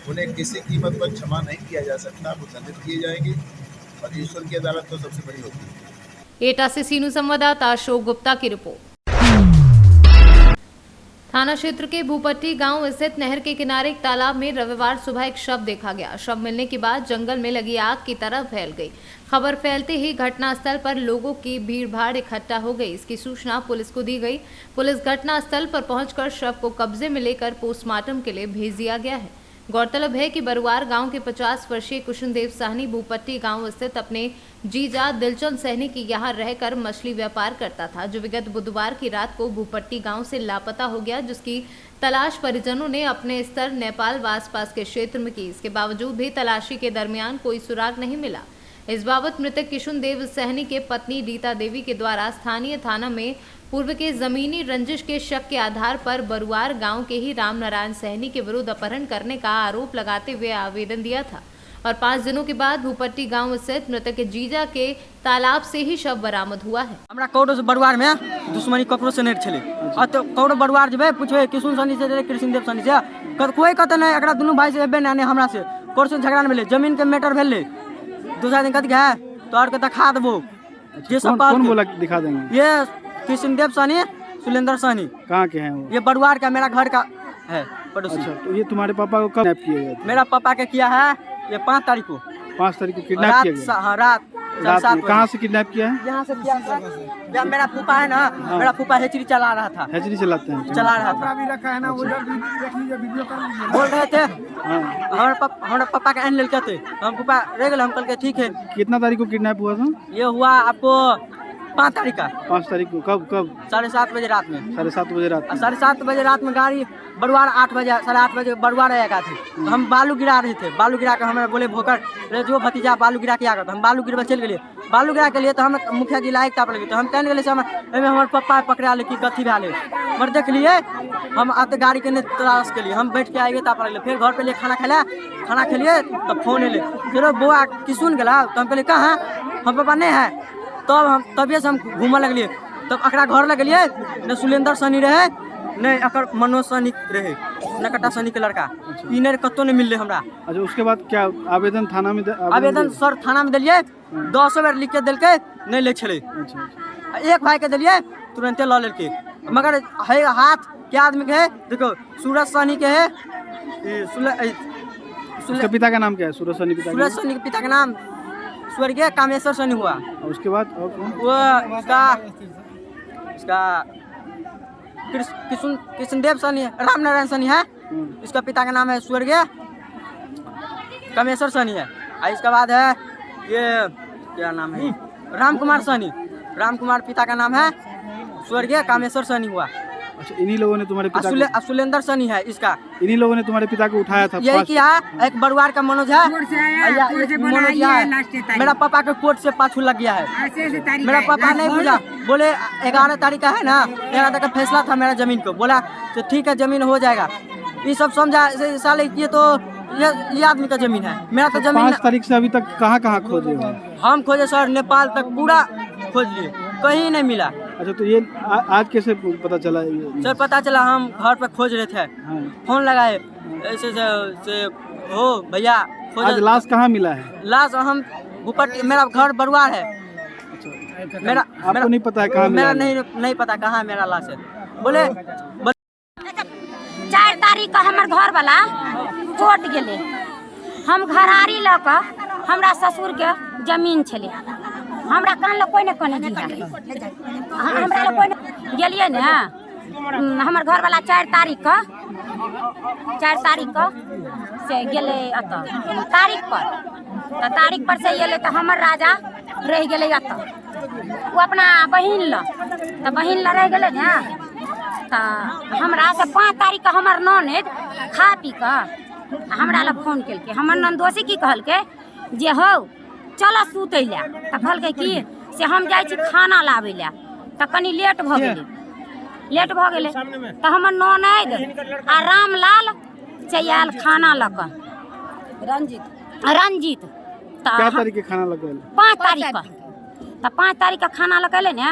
उन्हें किसी कीमत पर क्षमा नहीं किया जा सकता, वो दंडित किए जाएंगे और ईश्वर की अदालत तो सबसे बड़ी होती है। एटा से सीनू संवाददाता अशोक गुप्ता की रिपोर्ट। थाना क्षेत्र के भूपट्टी गांव स्थित नहर के किनारे एक तालाब में रविवार सुबह एक शव देखा गया। शव मिलने के बाद जंगल में लगी आग की तरह फैल गई। खबर फैलते ही घटनास्थल पर लोगों की भीड़भाड़ इकट्ठा हो गई। इसकी सूचना पुलिस को दी गई। पुलिस घटनास्थल पर पहुंचकर शव को कब्जे में लेकर पोस्टमार्टम के लिए भेज दिया गया है। गौरतलब है कि बरुआर गांव के 50 वर्षीय कुशनदेव साहनी भूपट्टी गांव स्थित अपने जीजा दिलचंद सहनी की यहां रहकर मछली व्यापार करता था, जो विगत बुधवार की रात को भूपट्टी गांव से लापता हो गया, जिसकी तलाश परिजनों ने अपने स्तर नेपाल व आसपास के क्षेत्र में की। इसके बावजूद भी तलाशी के दरमियान कोई सुराग नहीं मिला। इस बाबत मृतक किशुनदेव सहनी के पत्नी रीता देवी के द्वारा स्थानीय थाना में पूर्व के जमीनी रंजिश के शक के आधार पर बरुआर गांव के ही राम नारायण सहनी के विरुद्ध अपहरण करने का आरोप लगाते हुए आवेदन दिया था और 5 दिनों के बाद भूपट्टी गांव स्थित मृतक के जीजा के तालाब से ही शव बरामद हुआ है। हमरा कौड़ो बरुआर में दुश्मनी ककरो से नहीं छले आ तो कौड़ो बरुआर जेबे पूछबे किशुन सनी से कृष्णदेव सनी से कोई कहते नहीं एकरा दुनू भाई से एबे नहीं हमरा से कोर्स झगड़ा में भेले जमीन के मैटर भेले दूसरा दिन कथि है तो और के दिखा देबो ये सब कौन बोला दिखा देंगे? ये कृष्णदेव सनी सुलेंद्र सनी कहाँ के हैं वो? ये बरुआर का मेरा घर का है पड़ोसी। अच्छा, तो ये तुम्हारे पापा को कब किडनैप किया गया था? मेरा पापा के किया है ये 5 तारीख को। 5 तारीख को किडनैप किया गया? हाँ रात में। कहाँ से किडनैप किया है? यहाँ से किया था। मेरा फूफा है ना मेरा फूफा हेचरी चला रहा था। हेचरी चलाते हैं? चला रहा था। बोल रहे थे हमारे पापा के एन लेके थे हम पापा रह गए हम कल के ठीक है। कितना तारीख को किडनैप हुआ था? ये हुआ आपको 5 तारीख का। 5 तारीख को कब? 7:30 बजे रात में। 7:30 बजे रात में? 7:30 बजे रात में गाड़ी बरुआर 8 बजे 8:30 बजे बरुआर आएगा थे। तो हम बालू गिरा रहे थे बालू गिरा के हमें बोले भोकर रे जो भतीजा बालू गिरा के आकर तो हम बालू गिरवा चल गए बालू गिरा के लिए तो हम मुखिया जी लायक ताप लगे तो हम कहने गए हमारे पप्पा पकड़ा ले कि कथी भे मर देख लिए हम आते गाड़ी के तलाश के लिए हम बैठ के आएंगे ताप लगे फिर घर पे लिए खाना खेलिए तब फोन एले फिर बुआ किसुन गला तो हम कहले कहाँ हम पापा नहीं है तब हम तबियत से हम घूमने लगलिए तब अकरा घर लगलिए न सुलेंद्र सनी रहे नहीं अकर मनोज सनी रहे नकटा सनी के लड़का इन्हें कतो नहीं मिल रहे हमरा। अच्छा उसके बाद क्या आवेदन थाना में? आवेदन सर थाना में दिलिए 10 बार लिख के दिल के नहीं ले छले। एक भाई के दिलिए तुरंत ला लेके मगर है हाथ क्या आदमी के है देखो सूरज सनी के है उसके पिता का नाम क्या है? सूरज सनी के पिता का नाम स्वर्गीय कामेश्वर सनी हुआ। और उसके बाद और कौन? वो इसका कृष्णदेव सनी राम नारायण सनी है इसका पिता का नाम है स्वर्गीय कामेश्वर सनी है। और इसके बाद है ये क्या नाम है राम कुमार पिता का नाम है स्वर्गीय कामेश्वर सनी हुआ। अच्छा इन्हीं लोगों ने तुम्हारे पिता को? सुलेंद्र सनी है इसका। इन्हीं लोगों ने तुम्हारे पिता को उठाया था? यही किया एक बरुआर का मनोज है मनोज है मेरा पापा के कोर्ट से पाछू लग गया है। मेरा पापा नहीं बुझा बोले 11 तारीख का है ना 11 तारीख का फैसला था मेरा जमीन को बोला तो ठीक है जमीन हो जाएगा ये सब समझा साले ये तो ये आदमी का जमीन है मेरा तो जमीन। 5 तारीख से अभी तक कहाँ खोजे? हम खोजे सर नेपाल तक पूरा खोज लिए कहीं नहीं मिला। अच्छा तो ये आज कैसे पता चला? सर पता चला हम घर पे खोज रहे थे फोन लगाए ऐसे से हो भैया आज लाश कहाँ मिला है? लाश हम भूपट्टी मेरा घर बरुआर है। मेरा आपको नहीं पता है कहाँ मेरा नहीं पता कहाँ मेरा लाश है। बोले 4 तारीख का हमार घर वाला कोर्ट गेले हम घरारी लक हमरा ससुर के जमीन छले हमरा कान ल कोई न कोने दिया हमरा ल कोई गेलिए ने हमर घर वाला 4 तारीख का से गेले अत तारीख पर से गेले तो हमर राजा रह गेले अत वो अपना बहिन ल रह गेले ने तो हमरा से 5 तारीख का हमर ननद खा पी का हमरा ला फोन केलके हमर नंदोसी की कहलके जे हो चल सुतै ले तो कहलके कि से हम जाइ छी खाना लाबै ले तो कनी लेट भ गेलै तो हमर ननद आ रामलाल से आयल खाना लक रंजीत तो क्या तारीख के खाना लगल? 5 तारीख का तो 5 तारीख का खाना लगैले ने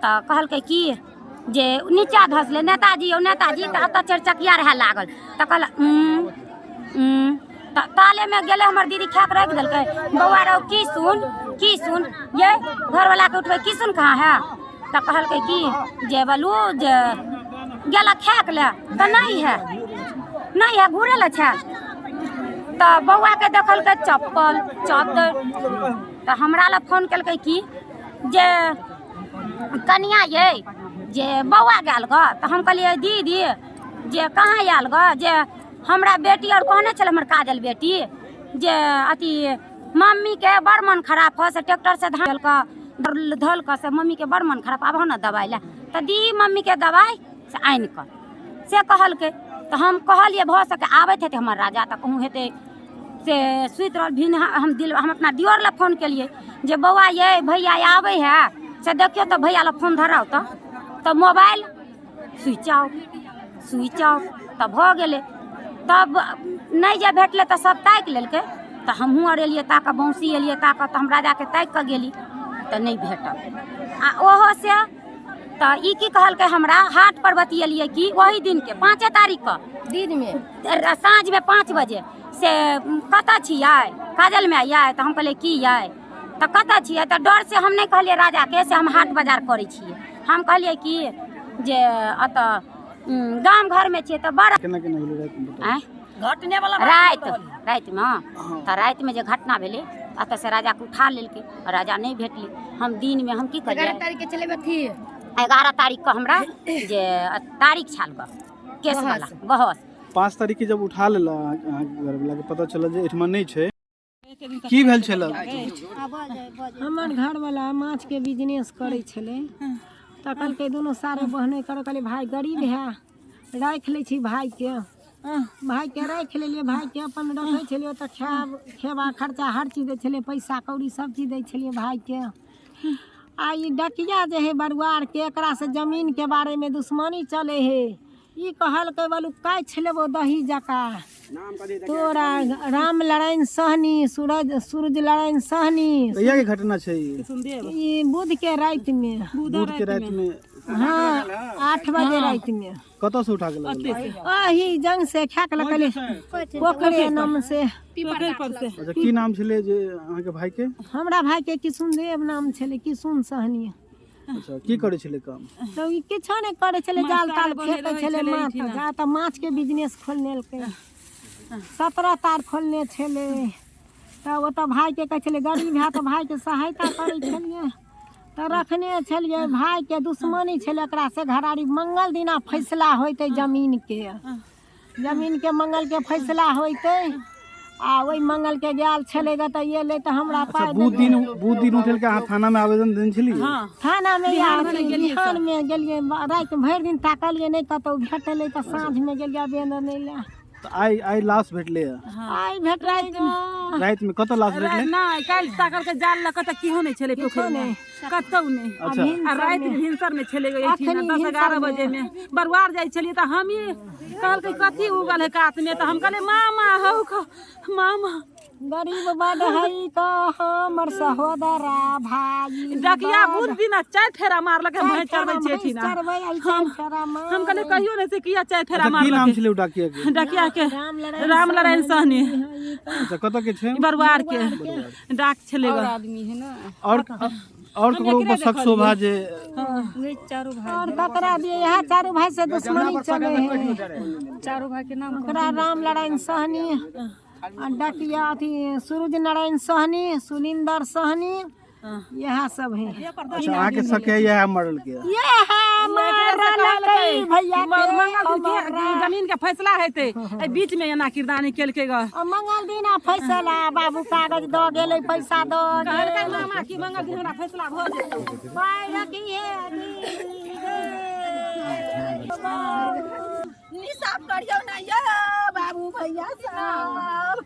तो कहलके कि जे नीचा धसले नेताजी तो अत 4 चकिया रहे लागल तो कहल ताले में गेले हमर दीदी खा के रख देलकै बौआ रहो की सुन ये घर वाला के उठबै की सुन कहाँ है तो कहलकै कि जे बोलू जे गेला खा के ले तो नहीं है घूरे ला छै तो बौआ के देखलकै चप्पल चादर तो हमरा ला फोन केलकै कि जे कनिया ये जे बौआ गेल ग तो हम कहलिए दीदी जे कहाँ आयल ग जे हमरा बेटी और कहने चल हमर काजल बेटी जे अथी मम्मी के बड़ मन खराब है से ट्रैक्टर से धल का से मम्मी के बड़ मन खराब आब ना दवाई ले तो दी मम्मी के दवाई से आनि कर से कहलके तो हम कहलिए भ सके आबैत हेतै हमर राजा तो कहूँ हेतै से सुति रहल भिन हम अपना दियोर ला फोन केलिए जे बौआ ये भैया आबै है से देखियो तो भैया ला फोन धराउ तो मोबाइल स्विच ऑफ तब भ गेलै तब नहीं जे भेटले तो सब ताकि लेलकै तो हमहूँ और एलिए ताकऽ बौंसी एलिए ताकऽ तो हम राजा के ताकि कऽ गेली तो नहीं भेटल। आ ओहो से तो ई की कहलकै हमरा हाट पर बतियलिए कि वही दिन के 5 तारीख के दिन में साँझ में 5 बजे से कतऽ छियै काजल में आइए तो हम कहलिए की आए तो कतऽ छियै तो डर से हम नहीं कहलिए राजा के से हम हाट बाजार करै छियै। हम कहलिए कि जे अतऽ गाम घर में छियै तो बड़ा घटने वाला रात में तो रात में जो घटना भेले अतऽ से राजा के उठा लेलकै राजा नहीं भेटली। हम दिन में हम की करिए 11 तारीख के चले थी 11 तारीख को हमरा जे तारीख छाल केस वाला बहस 5 तारीख के जब उठा लेला घर वाला के पता चला जे एठमा नहीं छै की भेल छल। हमर घर वाला माछ के बिजनेस करे छले तो कहलकै दोनों सारे बहने करो कहले भाई गरीब है राख ले छी भाई के राख लेलिए भाई के अपन रखे छलिए तो खेबा खर्चा हर चीज दे छलिए पैसा कौड़ी सब चीज दे छलिए भाई के। आ ई डकिया जे है बरुआर के एकरा से जमीन के बारे में दुश्मनी चले है ई कहलकै बोलू काछ लेबो दही जका तोरा राम लड़ाइन सहनी सूरज लड़ाइन सहनी कहिया के घटना छै ई बुध के रात में हाँ 8 बजे रात में कतौ से उठा के अही जंग से खाक लगले पोखरे नाम से अच्छा की नाम छले जे अहाँ के भाई के हमरा भाई के किशुन देव नाम छले किशुन सहनी। अच्छा की करे छले काम तो ई किछो नहीं करे छले जाल ताल फेंके छले माछ जा त माछ के बिजनेस खोलने लके 17 तार खोलने छले तो वो तो भाई के कहे छले गरीब है तो भाई के सहायता करे छलिए तो रखने छलिए भाई के दुश्मनी छले एकरा से घराड़ी मंगल दिना फैसला होते जमीन के मंगल के फैसला होते आ वही मंगल के गेल छलेगा तो ये ले तो हमरा पास बुध दिन उठल के अहाँ थाना में आवेदन देन छली थाना में बिहान में गेलिए रात भर दिन ताकलिए नहीं कतौ भेटले तो साँझ में गेलिए आवेदन नहीं ले तो आई लाश भेटले आई भेट रात में कत लाश भेटले ना काल ताकल के जाल ल कत किहो नहीं छले पोखर में कतौ नहीं आ रात में भिनसर में छले गई थी 10-11 बजे में बरुआर जाई छली त हम ही कहल के कथी उगल है कात में तो हम कहले मामा हौ मामा गरीब बड़ हई तो हमर सहोदरा भाई डकिया बुध दिन 4 फेरा मारलक भैंस चरबै छेठी ना हम कहले कहियो नहीं से किया 4 फेरा मारलक। की नाम छले डकिया के राम लड़ाइन सहनी अच्छा कत के छै बरुआर के डाक छले आदमी है ना और ककरो पर शक शोभा जे चारों भाई और ककरा दिए यहाँ चारों भाई से दुश्मनी चले है चारों भाई के नाम ओकरा राम लड़ाइन सहनी डकिया अथी सूरज नारायण सहनी सुनिंदर सहनी यह सब है। अच्छा आहाँ के शक है यह मरल के भैया जमीन के फैसला हेते बीच में एना किरदानी केल के मंगल दिन फैसला बाबू कागज द गेले पैसा द कहलकै मामा की मंगल दिन हमरा फैसला भ जेतै भाई निसाब करियो ना ये बाबू भैया साहब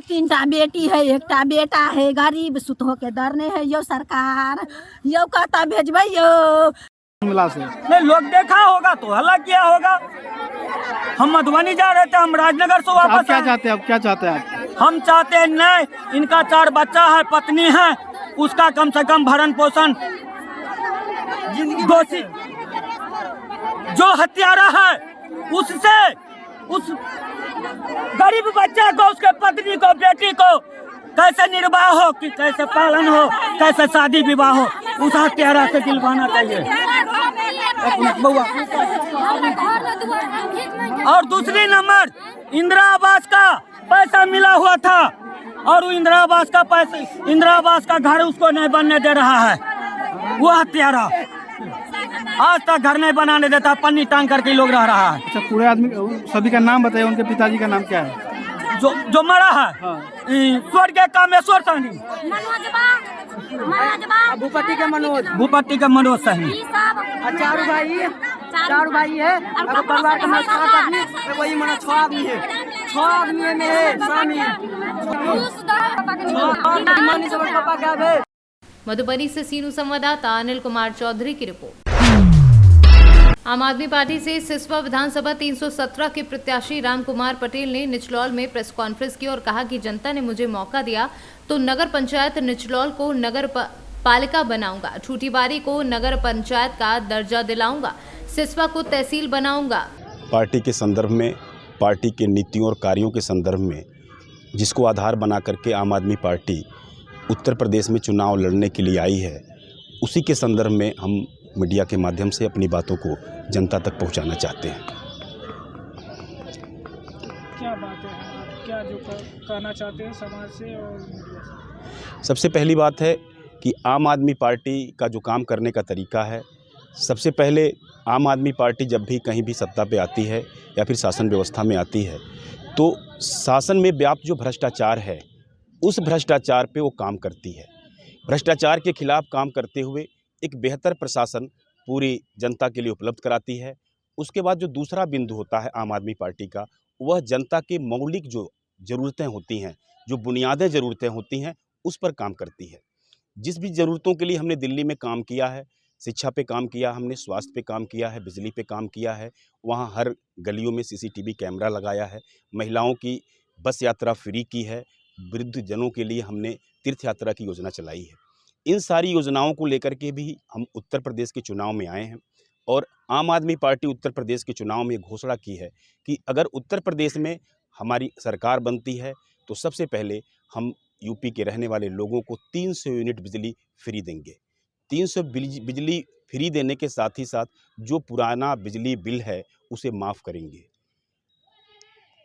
3टा बेटी है 1टा बेटा है गरीब सुतो के डर नहीं है यो सरकार यो कहता भेजबै यो नहीं लोग देखा होगा तो हल्ला किया होगा। हम मधुबनी जा रहे थे हम राजनगर से वापस क्या चाहते हैं क्या चाहते हैं हम चाहते हैं नहीं इनका 4 बच्चा है पत्नी है उसका कम से कम भरण पोषण दोषी जो हत्यारा है उससे उस गरीब बच्चे को उसके पत्नी को बेटी को कैसे निर्वाह हो कि कैसे पालन हो कैसे शादी विवाह हो उस हत्यारा से दिलवाना चाहिए। और दूसरी नंबर इंदिरा आवास का पैसा मिला हुआ था और वो इंदिरा आवास का घर उसको नहीं बनने दे रहा है वो हत्यारा आज तक घर नहीं बनाने देता पन्नी टांग करके लोग रह रहा है। अच्छा पूरे आदमी सभी का नाम बताइए उनके पिताजी का नाम क्या है जो मरा है स्वर्गीय कामेश्वर सहनी भूपट्टी के मनोज सहनी चारों भाई है परिवार का 7 आदमी वही मना 6 आदमी है 6 आदमी में स्वामी मधुबनी से सीनू संवाददाता अनिल कुमार चौधरी की रिपोर्ट। आम आदमी पार्टी से सिसवा विधानसभा 317 के प्रत्याशी रामकुमार पटेल ने निचलौल में प्रेस कॉन्फ्रेंस की और कहा कि जनता ने मुझे मौका दिया तो नगर पंचायत निचलौल को नगर पालिका बनाऊंगा, ठूठीबारी को नगर पंचायत का दर्जा दिलाऊंगा, सिसवा को तहसील बनाऊंगा। पार्टी के संदर्भ में, पार्टी के नीतियों और कार्यों के संदर्भ में, जिसको आधार बना करके आम आदमी पार्टी उत्तर प्रदेश में चुनाव लड़ने के लिए आई है, उसी के संदर्भ में हम मीडिया के माध्यम से अपनी बातों को जनता तक पहुंचाना चाहते हैं। क्या बातें हैं आप, क्या जो कहना चाहते हैं समाज से और मीडिया से? सबसे पहली बात है कि आम आदमी पार्टी का जो काम करने का तरीका है, सबसे पहले आम आदमी पार्टी जब भी कहीं भी सत्ता पे आती है या फिर शासन व्यवस्था में आती है तो शासन में व्याप्त जो भ्रष्टाचार है उस भ्रष्टाचार पे वो काम करती है। भ्रष्टाचार के खिलाफ काम करते हुए एक बेहतर प्रशासन पूरी जनता के लिए उपलब्ध कराती है। उसके बाद जो दूसरा बिंदु होता है आम आदमी पार्टी का, वह जनता के मौलिक जो ज़रूरतें होती हैं, जो बुनियादी ज़रूरतें होती हैं, उस पर काम करती है। जिस भी ज़रूरतों के लिए हमने दिल्ली में काम किया है, शिक्षा पे काम किया, हमने स्वास्थ्य पे काम किया है, बिजली पे काम किया है, वहाँ हर गलियों में CCTV कैमरा लगाया है, महिलाओं की बस यात्रा फ्री की है, वृद्ध जनों के लिए हमने तीर्थ यात्रा की योजना चलाई है। इन सारी योजनाओं को लेकर के भी हम उत्तर प्रदेश के चुनाव में आए हैं और आम आदमी पार्टी उत्तर प्रदेश के चुनाव में घोषणा की है कि अगर उत्तर प्रदेश में हमारी सरकार बनती है तो सबसे पहले हम यूपी के रहने वाले लोगों को 300 यूनिट बिजली फ्री देंगे। 300 बिजली फ्री देने के साथ ही साथ जो पुराना बिजली बिल है उसे माफ़ करेंगे।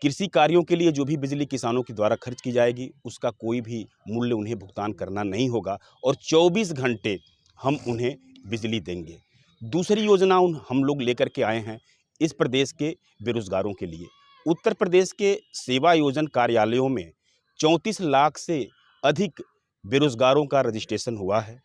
कृषि कार्यों के लिए जो भी बिजली किसानों के द्वारा खर्च की जाएगी उसका कोई भी मूल्य उन्हें भुगतान करना नहीं होगा और 24 घंटे हम उन्हें बिजली देंगे। दूसरी योजना हम लोग लेकर के आए हैं इस प्रदेश के बेरोजगारों के लिए। उत्तर प्रदेश के सेवा योजन कार्यालयों में 34 लाख से अधिक बेरोजगारों का रजिस्ट्रेशन हुआ है।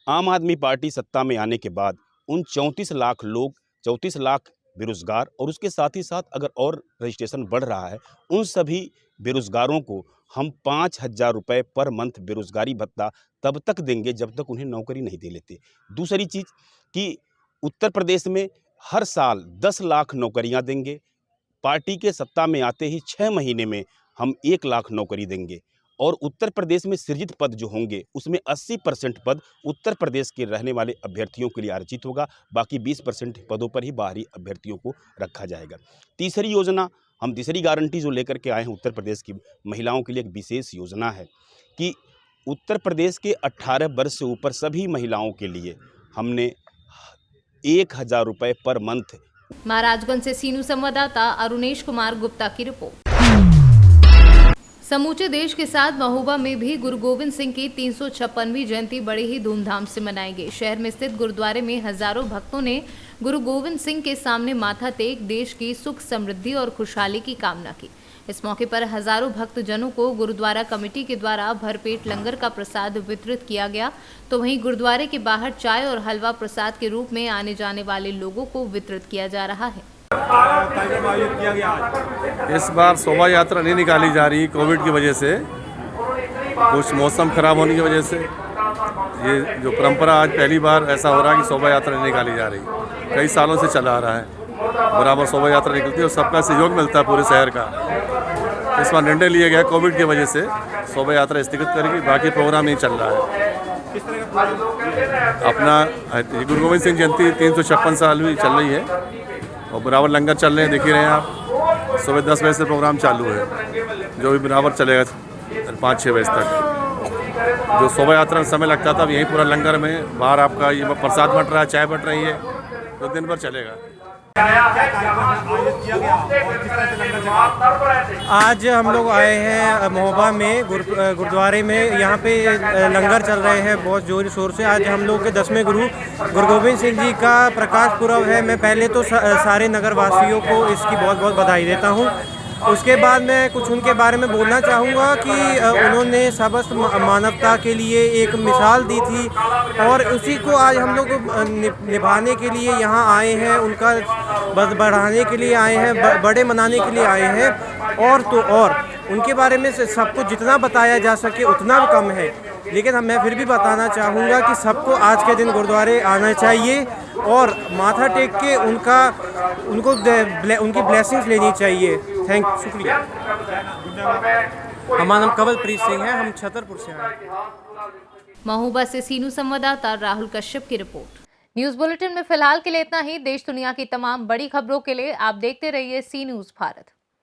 आम आदमी पार्टी सत्ता में आने के बाद उन 34 लाख लोग, 34 लाख बेरोजगार और उसके साथ ही साथ अगर और रजिस्ट्रेशन बढ़ रहा है, उन सभी बेरोजगारों को हम 5,000 रुपये पर मंथ बेरोजगारी भत्ता तब तक देंगे जब तक उन्हें नौकरी नहीं दे लेते। दूसरी चीज़ कि उत्तर प्रदेश में हर साल 10 लाख नौकरियां देंगे। पार्टी के सत्ता में आते ही 6 महीने में हम 1 लाख नौकरी देंगे और उत्तर प्रदेश में सृजित पद जो होंगे उसमें 80% पद उत्तर प्रदेश के रहने वाले अभ्यर्थियों के लिए आरक्षित होगा, बाकी 20% पदों पर ही बाहरी अभ्यर्थियों को रखा जाएगा। तीसरी योजना, हम तीसरी गारंटी जो लेकर के आए हैं उत्तर प्रदेश की महिलाओं के लिए एक विशेष योजना है कि उत्तर प्रदेश के 18 वर्ष से ऊपर सभी महिलाओं के लिए हमने 1,000 रुपये पर मंथ। महाराजगंज से सीनू संवाददाता अरुणेश कुमार गुप्ता की रिपोर्ट। समूचे देश के साथ महोबा में भी गुरु गोविंद सिंह की 356वीं जयंती बड़े ही धूमधाम से मनाई गई। शहर में स्थित गुरुद्वारे में हजारों भक्तों ने गुरु गोविंद सिंह के सामने माथा टेक देश की सुख समृद्धि और खुशहाली की कामना की। इस मौके पर हजारों भक्तजनों को गुरुद्वारा कमेटी के द्वारा भरपेट लंगर का प्रसाद वितरित किया गया, तो वहीं गुरुद्वारे के बाहर चाय और हलवा प्रसाद के रूप में आने जाने वाले लोगों को वितरित किया जा रहा है। इस बार शोभा यात्रा नहीं निकाली जा रही कोविड की वजह से, कुछ मौसम खराब होने की वजह से। ये जो परंपरा आज पहली बार ऐसा हो रहा है कि शोभा यात्रा नहीं निकाली जा रही, कई सालों से चला आ रहा है। बराबर शोभा यात्रा निकलती है और सबका सहयोग मिलता है पूरे शहर का। इस बार निर्णय लिया गया कोविड की वजह से शोभा यात्रा स्थगित करेगी, बाकी प्रोग्राम नहीं चल रहा है। अपना गुरु गोविंद सिंह जयंती 356 साल हुई चल रही है और बराबर लंगर चल रहे हैं, देख ही रहे हैं आप। सुबह 10 बजे से प्रोग्राम चालू है जो भी बराबर चलेगा 5-6 बजे तक। जो शोभा यात्रा में समय लगता था, अब यहीं पूरा लंगर में बाहर आपका ये प्रसाद बंट रहा है, चाय बंट रही है, तो दिन भर चलेगा। आज हम लोग आए हैं महोबा में गुरुद्वारे में। यहाँ पे लंगर चल रहे हैं बहुत जोर शोर से। आज हम लोग के 10वें गुरु गोविंद सिंह जी का प्रकाश पर्व है। मैं पहले तो सारे नगरवासियों को इसकी बहुत बहुत बधाई देता हूँ। उसके बाद मैं कुछ उनके बारे में बोलना चाहूँगा कि उन्होंने समस्त मानवता के लिए एक मिसाल दी थी और उसी को आज हम लोग निभाने के लिए यहाँ आए हैं, उनका बढ़ाने के लिए आए हैं, बड़े मनाने के लिए आए हैं। और तो और उनके बारे में सबको जितना बताया जा सके उतना भी कम है, लेकिन मैं फिर भी बताना चाहूँगा कि सबको आज के दिन गुरुद्वारे आना चाहिए और माथा टेक के उनकी ब्लेसिंग्स लेनी चाहिए। शुक्रिया। हमारा नाम कवलप्रीत सिंह है, हम छतरपुर से आए। महोबा से सीनू संवाददाता राहुल कश्यप की रिपोर्ट। न्यूज बुलेटिन में फिलहाल के लिए इतना ही। देश दुनिया की तमाम बड़ी खबरों के लिए आप देखते रहिए सी न्यूज भारत।